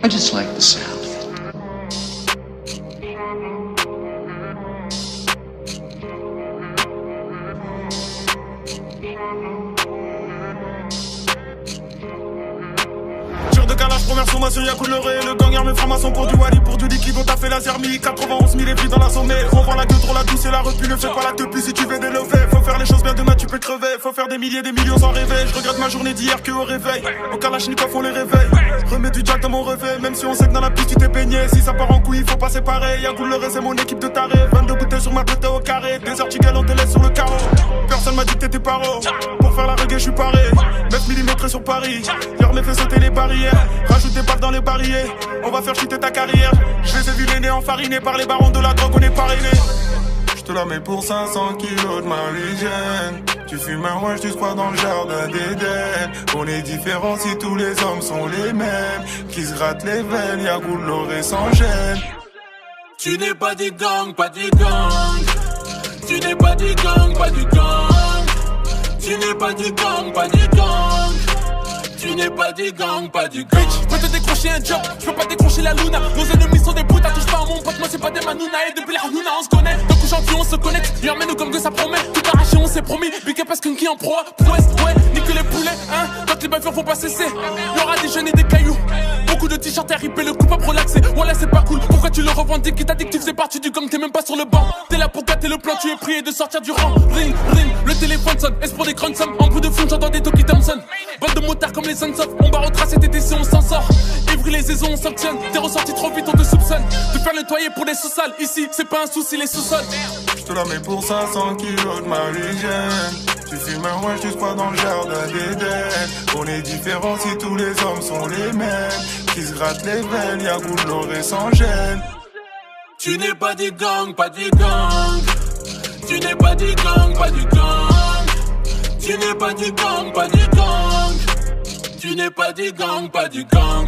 I just like the sound of it. Tir de calage, première sommation, y'a couleur et le gagnant me franc-maçon pour du Wally, pour du liquide, on t'a fait la zermie. 91 000 et dans la sommet. On voit la gueule, trop la douce et la repu. Ne fais pas la teupie si tu veux délever. Faut faire les choses bien, demain tu peux crever. Faut faire des milliers, des millions sans rêver. Je regrette ma journée d'hier que au réveil. Au Kalachnikov on les réveille. Remets du jack dans mon réveil. Même si on sait que dans la piste tu t'es baigné. Si ça part en couille, faut pas séparer. Y'a couleur et c'est mon équipe de tarés. 22 bouteilles sur ma tête au carré. Des heures on te laisse sur le carreau. Personne m'a dit que t'étais paro. Pour faire la reggae, je suis paré. 9 mm sur Paris. Hier me fait sauter les barrières. Rajoute des balles dans les barilles. On va faire chuter ta carrière. Je les ai vus les nez enfarinés par les barons de la drogue, on est parrainés. Je te la mets pour 500 kilos de Marie-Jeanne. Tu fumes un wesh, tu crois dans le jardin d'Éden. On est différents si tous les hommes sont les mêmes. Qui se grattent les veines, y'a goût de l'or et sans gêne. Tu n'es pas du gang, pas du gang. Tu n'es pas du gang, pas du gang. Tu n'es pas du gang, pas du gang. Tu n'es pas du gang, pas du gang. Bitch, peux te décrocher un job, je peux pas décrocher la luna. Nos ennemis sont des boutas, touche pas à mon pote, moi c'est pas des manounas. Et depuis la Hanouna on se connaît, donc aujourd'hui on se connecte. Lui emmène comme que ça promet, tout arraché on s'est promis. Big up parce qu'un qui en proie, prouesse, ouais, nique les poulets, hein. Quand les bavures vont pas cesser, y'aura des jeunes et des cailloux. Beaucoup de t-shirts RIP, le coup pas pour relaxer. Voilà c'est pas cool, pourquoi tu le revendiques? Qui t'a dit que tu faisais partie du gang, t'es même pas sur le banc. T'es là pour gâter le plan, tu es prié de sortir du rang. Ring, ring, le téléphone sonne, est-ce pour des grandes sommes? En bruit de fond j'entends des Toki Thompson. Bande de motards comme les Sunsoft, on barre au tracé TTC, on s'en sort. Ivry les saisons, on s'obtient. T'es ressorti trop vite, on te soupçonne de faire nettoyer pour des sous-sols. Ici, c'est pas un souci, les sous-sols. Je te la mets pour 500 kilos de Marie-Jeanne. Tu fumes un wesh, tu crois dans le jardin d'Éden. On est différents si tous les hommes sont les mêmes. Qui se grattent les veines, y'a goût de l'or et sans gêne. Tu n'es pas du gang, pas du gang. Tu n'es pas du gang, pas du gang. Tu n'es pas du gang, pas du gang. Tu n'es pas du gang, pas du gang.